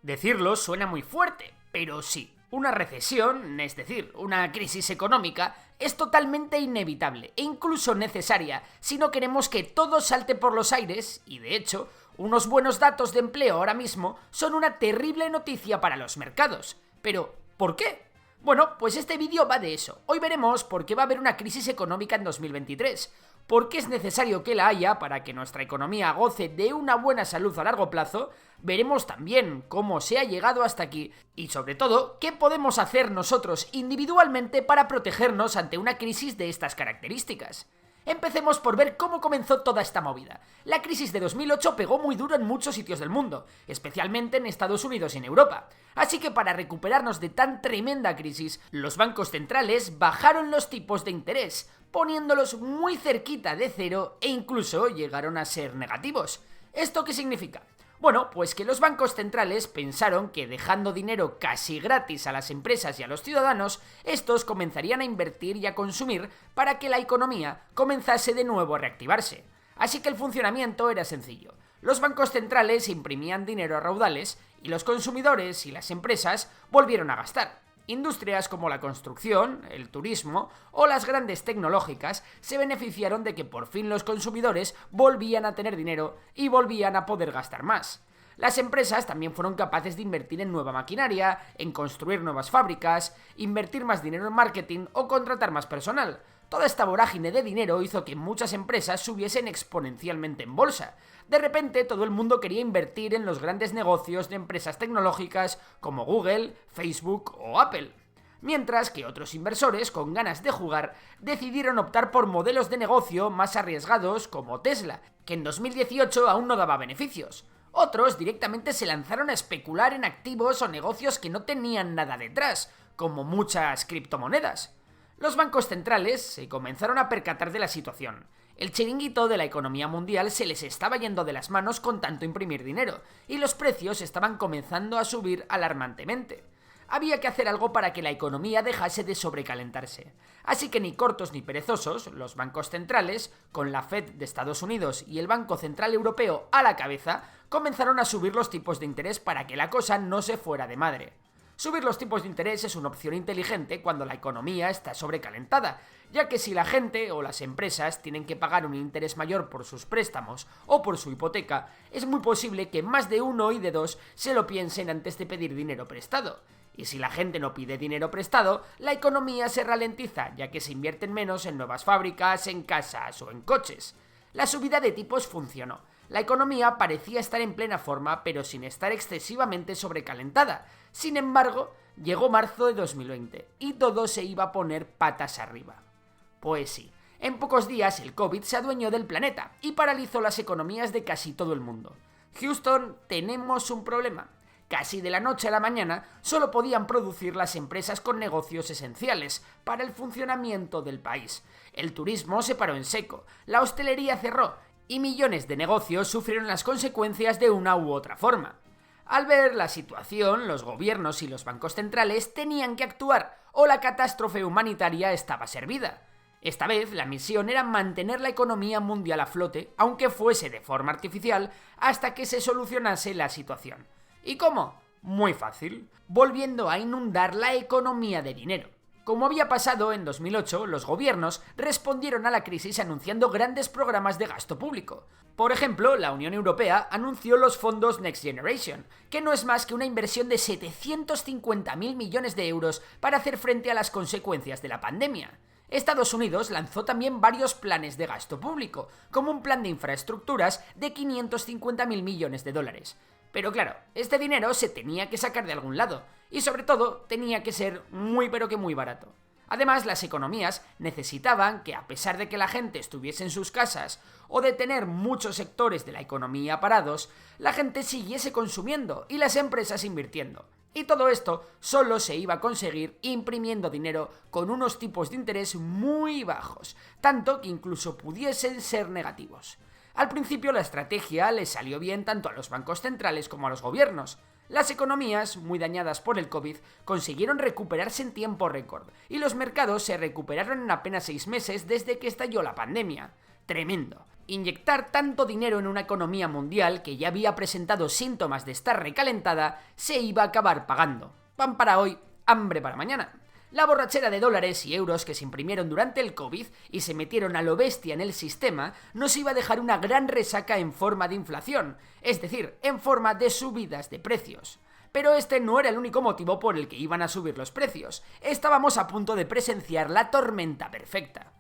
Decirlo suena muy fuerte, pero sí, una recesión, es decir, una crisis económica, es totalmente inevitable e incluso necesaria si no queremos que todo salte por los aires y, de hecho, unos buenos datos de empleo ahora mismo son una terrible noticia para los mercados. Pero, ¿por qué? Bueno, pues este vídeo va de eso. Hoy veremos por qué va a haber una crisis económica en 2023, por qué es necesario que la haya para que nuestra economía goce de una buena salud a largo plazo, veremos también cómo se ha llegado hasta aquí y, sobre todo, qué podemos hacer nosotros individualmente para protegernos ante una crisis de estas características. Empecemos por ver cómo comenzó toda esta movida. La crisis de 2008 pegó muy duro en muchos sitios del mundo, especialmente en Estados Unidos y en Europa. Así que para recuperarnos de tan tremenda crisis, los bancos centrales bajaron los tipos de interés, poniéndolos muy cerquita de cero e incluso llegaron a ser negativos. ¿Esto qué significa? Bueno, pues que los bancos centrales pensaron que dejando dinero casi gratis a las empresas y a los ciudadanos, estos comenzarían a invertir y a consumir para que la economía comenzase de nuevo a reactivarse. Así que el funcionamiento era sencillo. Los bancos centrales imprimían dinero a raudales y los consumidores y las empresas volvieron a gastar. Industrias como la construcción, el turismo o las grandes tecnológicas se beneficiaron de que por fin los consumidores volvían a tener dinero y volvían a poder gastar más. Las empresas también fueron capaces de invertir en nueva maquinaria, en construir nuevas fábricas, invertir más dinero en marketing o contratar más personal. Toda esta vorágine de dinero hizo que muchas empresas subiesen exponencialmente en bolsa. De repente todo el mundo quería invertir en los grandes negocios de empresas tecnológicas como Google, Facebook o Apple. Mientras que otros inversores, con ganas de jugar, decidieron optar por modelos de negocio más arriesgados como Tesla, que en 2018 aún no daba beneficios. Otros directamente se lanzaron a especular en activos o negocios que no tenían nada detrás, como muchas criptomonedas. Los bancos centrales se comenzaron a percatar de la situación. El chiringuito de la economía mundial se les estaba yendo de las manos con tanto imprimir dinero, y los precios estaban comenzando a subir alarmantemente. Había que hacer algo para que la economía dejase de sobrecalentarse. Así que ni cortos ni perezosos, los bancos centrales, con la Fed de Estados Unidos y el Banco Central Europeo a la cabeza, comenzaron a subir los tipos de interés para que la cosa no se fuera de madre. Subir los tipos de interés es una opción inteligente cuando la economía está sobrecalentada, ya que si la gente o las empresas tienen que pagar un interés mayor por sus préstamos o por su hipoteca, es muy posible que más de uno y de dos se lo piensen antes de pedir dinero prestado. Y si la gente no pide dinero prestado, la economía se ralentiza, ya que se invierten menos en nuevas fábricas, en casas o en coches. La subida de tipos funcionó. La economía parecía estar en plena forma, pero sin estar excesivamente sobrecalentada. Sin embargo, llegó marzo de 2020 y todo se iba a poner patas arriba. Pues sí, en pocos días el COVID se adueñó del planeta y paralizó las economías de casi todo el mundo. Houston, tenemos un problema. Casi de la noche a la mañana solo podían producir las empresas con negocios esenciales para el funcionamiento del país. El turismo se paró en seco, la hostelería cerró y millones de negocios sufrieron las consecuencias de una u otra forma. Al ver la situación, los gobiernos y los bancos centrales tenían que actuar o la catástrofe humanitaria estaba servida. Esta vez la misión era mantener la economía mundial a flote, aunque fuese de forma artificial, hasta que se solucionase la situación. ¿Y cómo? Muy fácil, volviendo a inundar la economía de dinero. Como había pasado en 2008, los gobiernos respondieron a la crisis anunciando grandes programas de gasto público. Por ejemplo, la Unión Europea anunció los fondos Next Generation, que no es más que una inversión de 750.000 millones de euros para hacer frente a las consecuencias de la pandemia. Estados Unidos lanzó también varios planes de gasto público, como un plan de infraestructuras de 550.000 millones de dólares. Pero claro, este dinero se tenía que sacar de algún lado, y sobre todo tenía que ser muy pero que muy barato. Además, las economías necesitaban que, a pesar de que la gente estuviese en sus casas o de tener muchos sectores de la economía parados, la gente siguiese consumiendo y las empresas invirtiendo. Y todo esto solo se iba a conseguir imprimiendo dinero con unos tipos de interés muy bajos, tanto que incluso pudiesen ser negativos. Al principio la estrategia le salió bien tanto a los bancos centrales como a los gobiernos. Las economías, muy dañadas por el COVID, consiguieron recuperarse en tiempo récord, y los mercados se recuperaron en apenas 6 meses desde que estalló la pandemia. Tremendo. Inyectar tanto dinero en una economía mundial que ya había presentado síntomas de estar recalentada se iba a acabar pagando. Pan para hoy, hambre para mañana. La borrachera de dólares y euros que se imprimieron durante el COVID y se metieron a lo bestia en el sistema nos iba a dejar una gran resaca en forma de inflación, es decir, en forma de subidas de precios. Pero este no era el único motivo por el que iban a subir los precios. Estábamos a punto de presenciar la tormenta perfecta.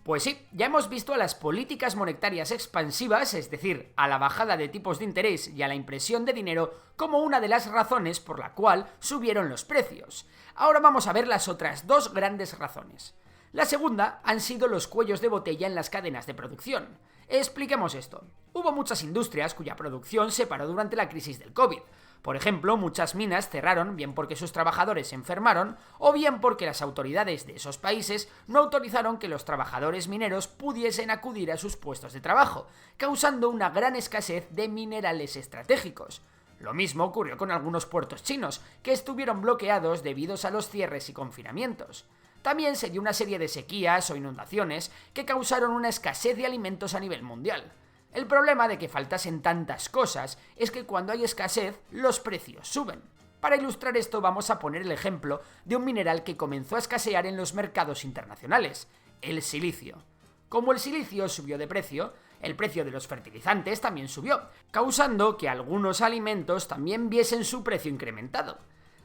Pues sí, ya hemos visto a las políticas monetarias expansivas, es decir, a la bajada de tipos de interés y a la impresión de dinero, como una de las razones por la cual subieron los precios. Ahora vamos a ver las otras dos grandes razones. La segunda han sido los cuellos de botella en las cadenas de producción. Expliquemos esto. Hubo muchas industrias cuya producción se paró durante la crisis del COVID. Por ejemplo, muchas minas cerraron bien porque sus trabajadores se enfermaron o bien porque las autoridades de esos países no autorizaron que los trabajadores mineros pudiesen acudir a sus puestos de trabajo, causando una gran escasez de minerales estratégicos. Lo mismo ocurrió con algunos puertos chinos, que estuvieron bloqueados debido a los cierres y confinamientos. También se dio una serie de sequías o inundaciones que causaron una escasez de alimentos a nivel mundial. El problema de que faltasen tantas cosas es que cuando hay escasez, los precios suben. Para ilustrar esto vamos a poner el ejemplo de un mineral que comenzó a escasear en los mercados internacionales, el silicio. Como el silicio subió de precio, el precio de los fertilizantes también subió, causando que algunos alimentos también viesen su precio incrementado.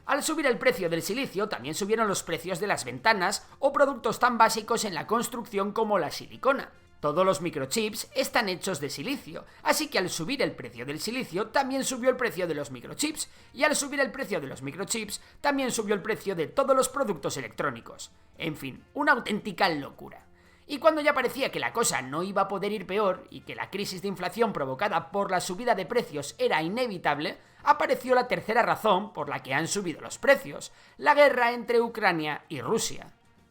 Al subir el precio del silicio, también subieron los precios de las ventanas o productos tan básicos en la construcción como la silicona. Todos los microchips están hechos de silicio, así que al subir el precio del silicio también subió el precio de los microchips, y al subir el precio de los microchips también subió el precio de todos los productos electrónicos. En fin, una auténtica locura. Y cuando ya parecía que la cosa no iba a poder ir peor y que la crisis de inflación provocada por la subida de precios era inevitable, apareció la tercera razón por la que han subido los precios: la guerra entre Ucrania y Rusia.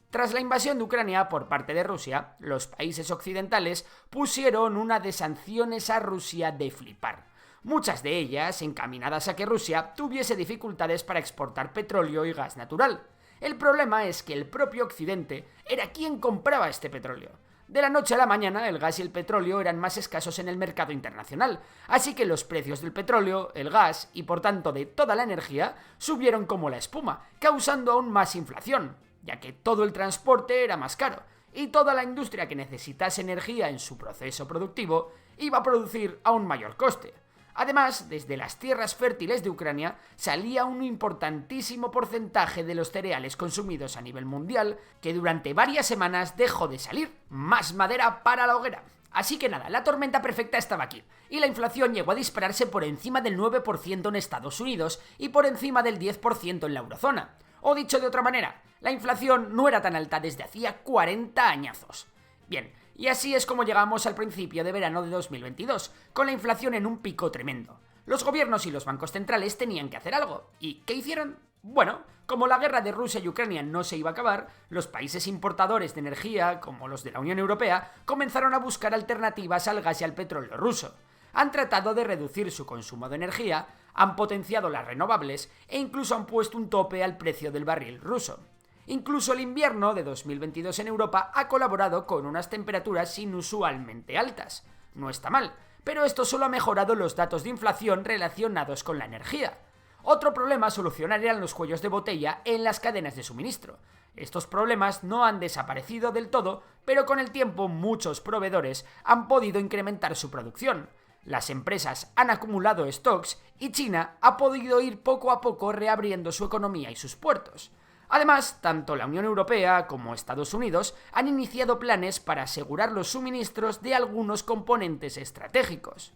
Tras la invasión de Ucrania por parte de Rusia, los países occidentales pusieron una de sanciones a Rusia de flipar. Muchas de ellas encaminadas a que Rusia tuviese dificultades para exportar petróleo y gas natural. El problema es que el propio Occidente era quien compraba este petróleo. De la noche a la mañana, el gas y el petróleo eran más escasos en el mercado internacional, así que los precios del petróleo, el gas y por tanto de toda la energía subieron como la espuma, causando aún más inflación, ya que todo el transporte era más caro, y toda la industria que necesitase energía en su proceso productivo iba a producir a un mayor coste. Además, desde las tierras fértiles de Ucrania salía un importantísimo porcentaje de los cereales consumidos a nivel mundial, que durante varias semanas dejó de salir. Más madera para la hoguera. Así que nada, la tormenta perfecta estaba aquí, y la inflación llegó a dispararse por encima del 9% en Estados Unidos y por encima del 10% en la eurozona. O dicho de otra manera, la inflación no era tan alta desde hacía 40 añazos. Bien, y así es como llegamos al principio de verano de 2022, con la inflación en un pico tremendo. Los gobiernos y los bancos centrales tenían que hacer algo. ¿Y qué hicieron? Bueno, como la guerra de Rusia y Ucrania no se iba a acabar, los países importadores de energía, como los de la Unión Europea, comenzaron a buscar alternativas al gas y al petróleo ruso. Han tratado de reducir su consumo de energía, han potenciado las renovables e incluso han puesto un tope al precio del barril ruso. Incluso el invierno de 2022 en Europa ha colaborado con unas temperaturas inusualmente altas. No está mal, pero esto solo ha mejorado los datos de inflación relacionados con la energía. Otro problema a solucionar eran los cuellos de botella en las cadenas de suministro. Estos problemas no han desaparecido del todo, pero con el tiempo muchos proveedores han podido incrementar su producción. Las empresas han acumulado stocks y China ha podido ir poco a poco reabriendo su economía y sus puertos. Además, tanto la Unión Europea como Estados Unidos han iniciado planes para asegurar los suministros de algunos componentes estratégicos.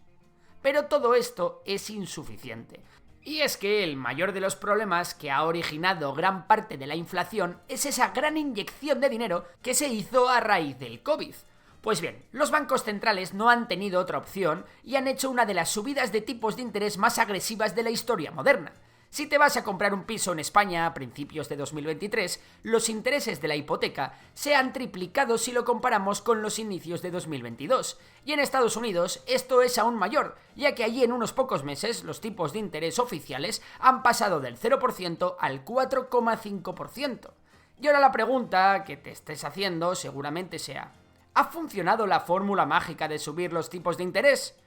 Pero todo esto es insuficiente. Y es que el mayor de los problemas que ha originado gran parte de la inflación es esa gran inyección de dinero que se hizo a raíz del COVID. Pues bien, los bancos centrales no han tenido otra opción y han hecho una de las subidas de tipos de interés más agresivas de la historia moderna. Si te vas a comprar un piso en España a principios de 2023, los intereses de la hipoteca se han triplicado si lo comparamos con los inicios de 2022. Y en Estados Unidos esto es aún mayor, ya que allí en unos pocos meses los tipos de interés oficiales han pasado del 0% al 4,5%. Y ahora la pregunta que te estés haciendo seguramente sea: ¿Ha funcionado la fórmula mágica de subir los tipos de interés?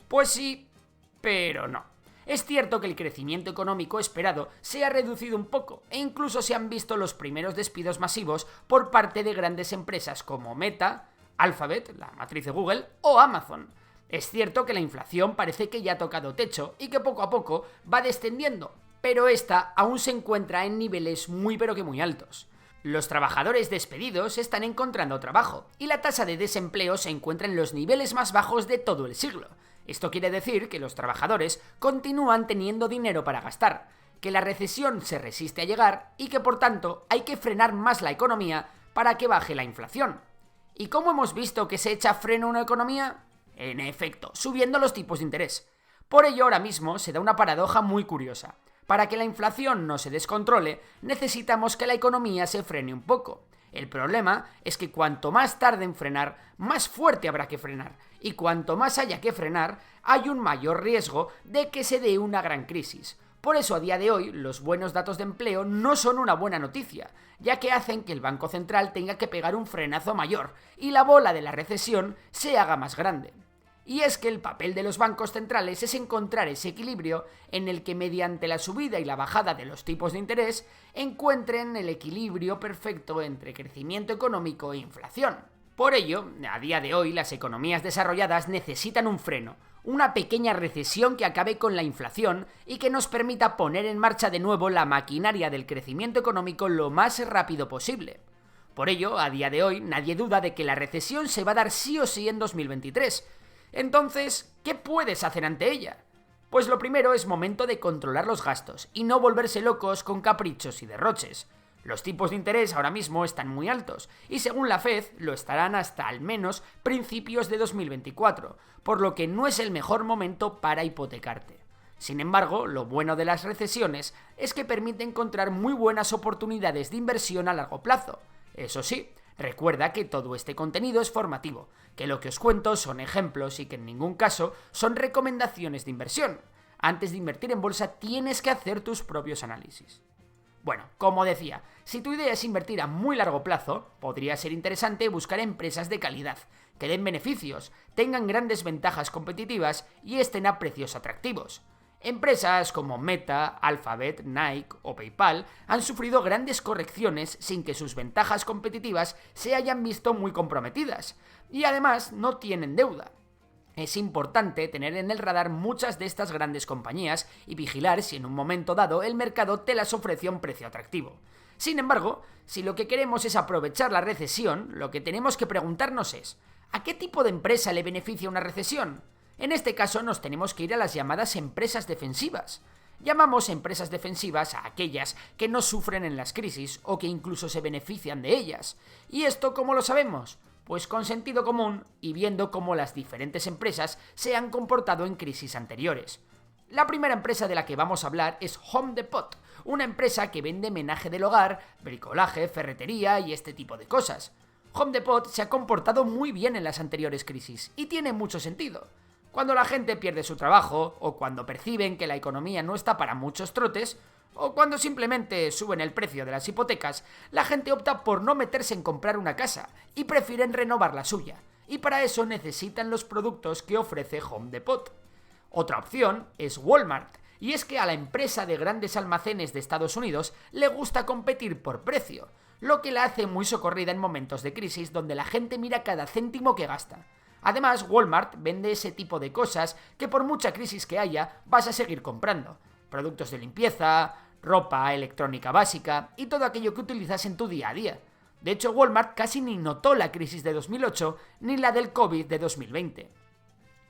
Pues sí, pero no. Es cierto que el crecimiento económico esperado se ha reducido un poco e incluso se han visto los primeros despidos masivos por parte de grandes empresas como Meta, Alphabet, la matriz de Google, o Amazon. Es cierto que la inflación parece que ya ha tocado techo y que poco a poco va descendiendo, pero esta aún se encuentra en niveles muy pero que muy altos. Los trabajadores despedidos están encontrando trabajo y la tasa de desempleo se encuentra en los niveles más bajos de todo el siglo. Esto quiere decir que los trabajadores continúan teniendo dinero para gastar, que la recesión se resiste a llegar y que por tanto hay que frenar más la economía para que baje la inflación. ¿Y cómo hemos visto que se echa freno a una economía? En efecto, subiendo los tipos de interés. Por ello ahora mismo se da una paradoja muy curiosa. Para que la inflación no se descontrole, necesitamos que la economía se frene un poco. El problema es que cuanto más tarde en frenar, más fuerte habrá que frenar. Y cuanto más haya que frenar, hay un mayor riesgo de que se dé una gran crisis. Por eso a día de hoy los buenos datos de empleo no son una buena noticia, ya que hacen que el Banco Central tenga que pegar un frenazo mayor y la bola de la recesión se haga más grande. Y es que el papel de los bancos centrales es encontrar ese equilibrio en el que mediante la subida y la bajada de los tipos de interés encuentren el equilibrio perfecto entre crecimiento económico e inflación. Por ello, a día de hoy las economías desarrolladas necesitan un freno, una pequeña recesión que acabe con la inflación y que nos permita poner en marcha de nuevo la maquinaria del crecimiento económico lo más rápido posible. Por ello, a día de hoy nadie duda de que la recesión se va a dar sí o sí en 2023. Entonces, ¿qué puedes hacer ante ella? Pues lo primero es momento de controlar los gastos y no volverse locos con caprichos y derroches. Los tipos de interés ahora mismo están muy altos y según la Fed lo estarán hasta al menos principios de 2024, por lo que no es el mejor momento para hipotecarte. Sin embargo, lo bueno de las recesiones es que permite encontrar muy buenas oportunidades de inversión a largo plazo. Eso sí, recuerda que todo este contenido es formativo, que lo que os cuento son ejemplos y que en ningún caso son recomendaciones de inversión. Antes de invertir en bolsa tienes que hacer tus propios análisis. Bueno, como decía, si tu idea es invertir a muy largo plazo, podría ser interesante buscar empresas de calidad, que den beneficios, tengan grandes ventajas competitivas y estén a precios atractivos. Empresas como Meta, Alphabet, Nike o PayPal han sufrido grandes correcciones sin que sus ventajas competitivas se hayan visto muy comprometidas, y además no tienen deuda. Es importante tener en el radar muchas de estas grandes compañías y vigilar si en un momento dado el mercado te las ofrece a un precio atractivo. Sin embargo, si lo que queremos es aprovechar la recesión, lo que tenemos que preguntarnos es ¿a qué tipo de empresa le beneficia una recesión? En este caso nos tenemos que ir a las llamadas empresas defensivas. Llamamos empresas defensivas a aquellas que no sufren en las crisis o que incluso se benefician de ellas. ¿Y esto cómo lo sabemos? Pues con sentido común y viendo cómo las diferentes empresas se han comportado en crisis anteriores. La primera empresa de la que vamos a hablar es Home Depot, una empresa que vende menaje del hogar, bricolaje, ferretería y este tipo de cosas. Home Depot se ha comportado muy bien en las anteriores crisis y tiene mucho sentido. Cuando la gente pierde su trabajo, o cuando perciben que la economía no está para muchos trotes, o cuando simplemente suben el precio de las hipotecas, la gente opta por no meterse en comprar una casa y prefieren renovar la suya, y para eso necesitan los productos que ofrece Home Depot. Otra opción es Walmart, y es que a la empresa de grandes almacenes de Estados Unidos le gusta competir por precio, lo que la hace muy socorrida en momentos de crisis donde la gente mira cada céntimo que gasta. Además, Walmart vende ese tipo de cosas que por mucha crisis que haya vas a seguir comprando. Productos de limpieza, ropa, electrónica básica y todo aquello que utilizas en tu día a día. De hecho, Walmart casi ni notó la crisis de 2008 ni la del COVID de 2020.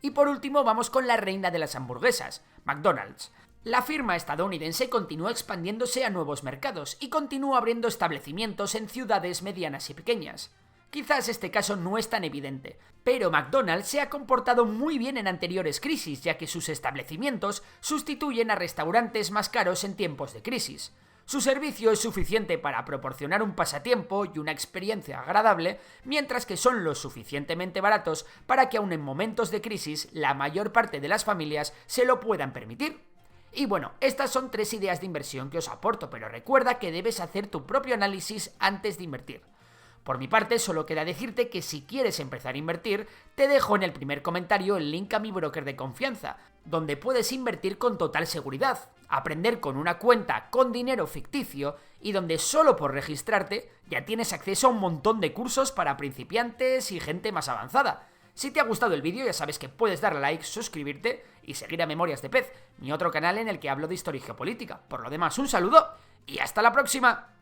Y por último vamos con la reina de las hamburguesas, McDonald's. La firma estadounidense continúa expandiéndose a nuevos mercados y continúa abriendo establecimientos en ciudades medianas y pequeñas. Quizás este caso no es tan evidente, pero McDonald's se ha comportado muy bien en anteriores crisis, ya que sus establecimientos sustituyen a restaurantes más caros en tiempos de crisis. Su servicio es suficiente para proporcionar un pasatiempo y una experiencia agradable, mientras que son lo suficientemente baratos para que aun en momentos de crisis la mayor parte de las familias se lo puedan permitir. Y bueno, estas son 3 ideas de inversión que os aporto, pero recuerda que debes hacer tu propio análisis antes de invertir. Por mi parte, solo queda decirte que si quieres empezar a invertir, te dejo en el primer comentario el link a mi broker de confianza, donde puedes invertir con total seguridad, aprender con una cuenta con dinero ficticio y donde solo por registrarte ya tienes acceso a un montón de cursos para principiantes y gente más avanzada. Si te ha gustado el vídeo ya sabes que puedes darle like, suscribirte y seguir a Memorias de Pez, mi otro canal en el que hablo de historia y geopolítica. Por lo demás, un saludo y hasta la próxima.